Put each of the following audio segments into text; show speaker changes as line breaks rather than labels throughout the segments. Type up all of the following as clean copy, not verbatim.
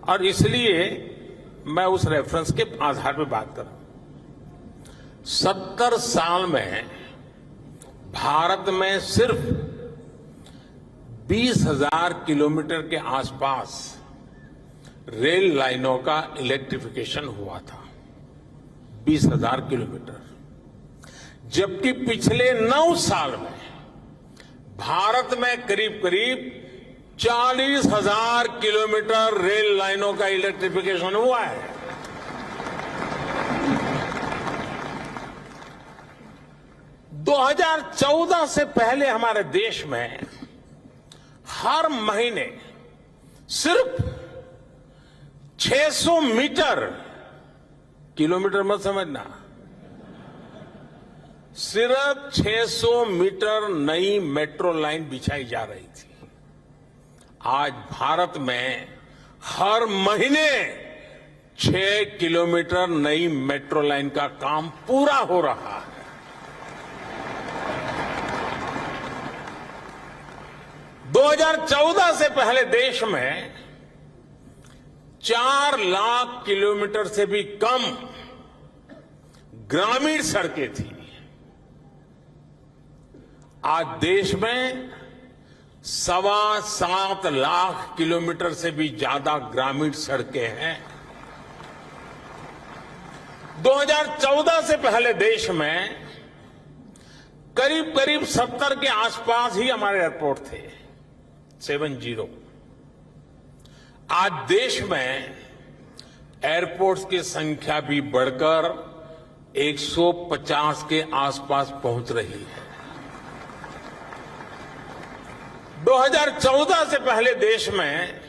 और इसलिए मैं उस रेफरेंस के आधार पर बात कर रहा हूं। 70 साल में भारत में सिर्फ 20,000 किलोमीटर के आसपास रेल लाइनों का इलेक्ट्रिफिकेशन हुआ था। 20,000 किलोमीटर, जबकि पिछले 9 साल में भारत में करीब करीब 40,000 किलोमीटर रेल लाइनों का इलेक्ट्रिफिकेशन हुआ है। दो 2014 से पहले हमारे देश में हर महीने सिर्फ 600 मीटर, किलोमीटर मत समझना, सिर्फ 600 मीटर नई मेट्रो लाइन बिछाई जा रही थी। आज भारत में हर महीने 6 किलोमीटर नई मेट्रो लाइन का काम पूरा हो रहा है। दो 2014 से पहले देश में 4 लाख किलोमीटर से भी कम ग्रामीण सड़कें थी। आज देश में 7.25 लाख किलोमीटर से भी ज्यादा ग्रामीण सड़कें हैं। 2014 से पहले देश में करीब करीब 70 के आसपास ही हमारे एयरपोर्ट थे, 70। आज देश में एयरपोर्ट्स की संख्या भी बढ़कर 150 के आसपास पहुंच रही है। 2014 से पहले देश में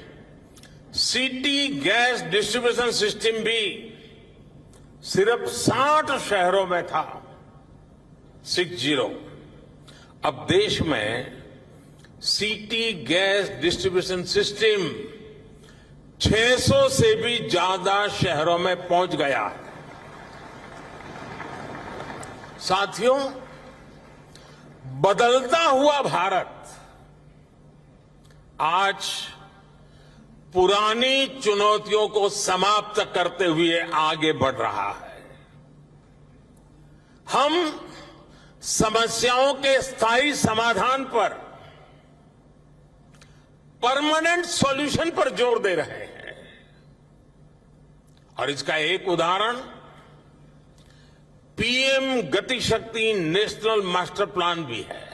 सिटी गैस डिस्ट्रीब्यूशन सिस्टम भी सिर्फ 60 शहरों में था, 60। अब देश में सिटी गैस डिस्ट्रीब्यूशन सिस्टम 600 से भी ज्यादा शहरों में पहुंच गया है। साथियों, बदलता हुआ भारत आज पुरानी चुनौतियों को समाप्त करते हुए आगे बढ़ रहा है। हम समस्याओं के स्थायी समाधान पर, परमानेंट सॉल्यूशन पर जोर दे रहे हैं। और इसका एक उदाहरण पीएम गति शक्ति नेशनल मास्टर प्लान भी है।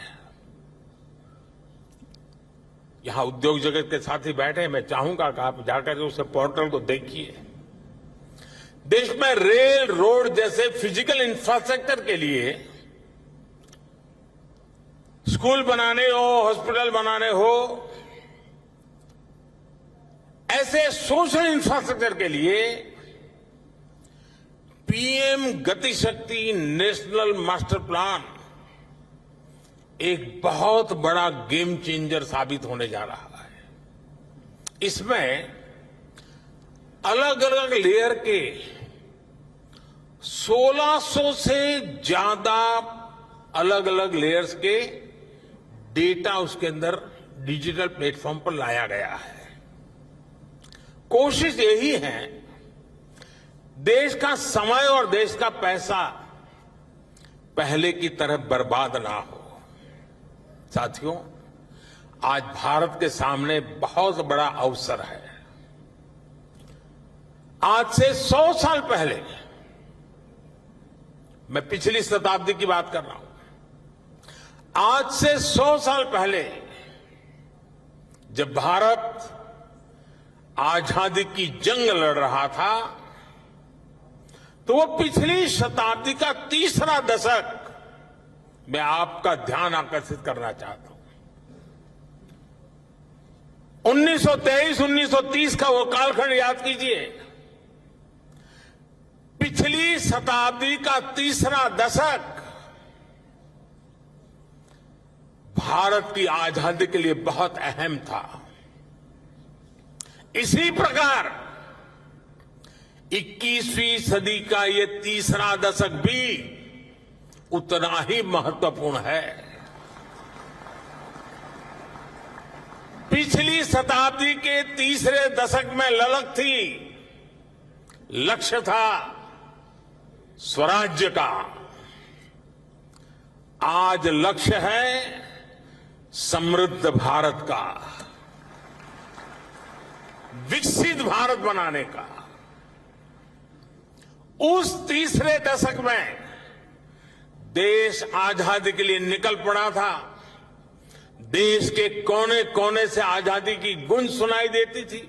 यहां उद्योग जगत के साथी बैठे, मैं चाहूंगा कि आप जाकर उस पोर्टल को देखिए। देश में रेल, रोड जैसे फिजिकल इंफ्रास्ट्रक्चर के लिए, स्कूल बनाने हो, हॉस्पिटल बनाने हो, ऐसे सोशल इंफ्रास्ट्रक्चर के लिए पीएम गति शक्ति नेशनल मास्टर प्लान एक बहुत बड़ा गेम चेंजर साबित होने जा रहा है। इसमें अलग अलग लेयर के 1600 से ज्यादा अलग अलग लेयर्स के डेटा उसके अंदर डिजिटल प्लेटफॉर्म पर लाया गया है। कोशिश यही है देश का समय और देश का पैसा पहले की तरह बर्बाद ना हो। साथियों, आज भारत के सामने बहुत बड़ा अवसर है। आज से 100 साल पहले, मैं पिछली शताब्दी की बात कर रहा हूं, आज से 100 साल पहले जब भारत आजादी की जंग लड़ रहा था, तो वो पिछली शताब्दी का तीसरा दशक मैं आपका ध्यान आकर्षित करना चाहता हूं। 1923, 1930 का वो कालखंड याद कीजिए। पिछली शताब्दी का तीसरा दशक भारत की आजादी के लिए बहुत अहम था। इसी प्रकार 21वीं सदी का ये तीसरा दशक भी उतना ही महत्वपूर्ण है। पिछली शताब्दी के तीसरे दशक में ललक थी, लक्ष्य था स्वराज्य का। आज लक्ष्य है समृद्ध भारत का, विकसित भारत बनाने का। उस तीसरे दशक में देश आजादी के लिए निकल पड़ा था। देश के कोने कोने से आजादी की गूंज सुनाई देती थी।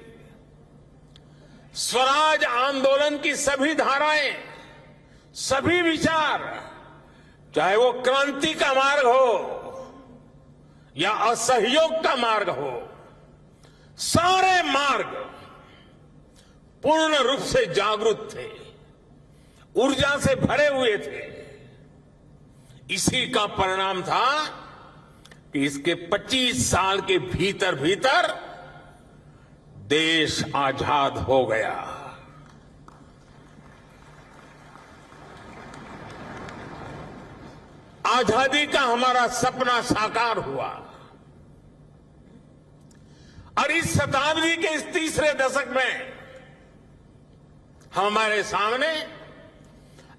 स्वराज आंदोलन की सभी धाराएं, सभी विचार, चाहे वो क्रांति का मार्ग हो या असहयोग का मार्ग हो, सारे मार्ग पूर्ण रूप से जागरूक थे, ऊर्जा से भरे हुए थे। इसी का परिणाम था कि इसके 25 साल के भीतर भीतर देश आजाद हो गया। आजादी का हमारा सपना साकार हुआ और इस शताब्दी के इस तीसरे दशक में हमारे सामने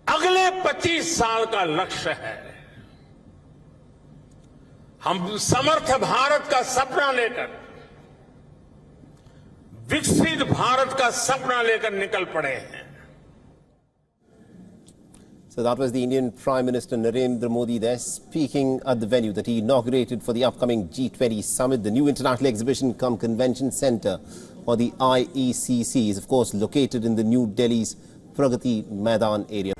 अगले 25 साल का लक्ष्य है। हम समर्थ भारत का सपना लेकर, विकसित भारत का सपना लेकर निकल पड़े हैं।
So that was the Indian Prime Minister Narendra Modi there speaking at the venue that he inaugurated for the upcoming G20 summit. The new International Exhibition cum Convention Centre, or the IECC, is of course located in the New Delhi's Pragati Maidan area.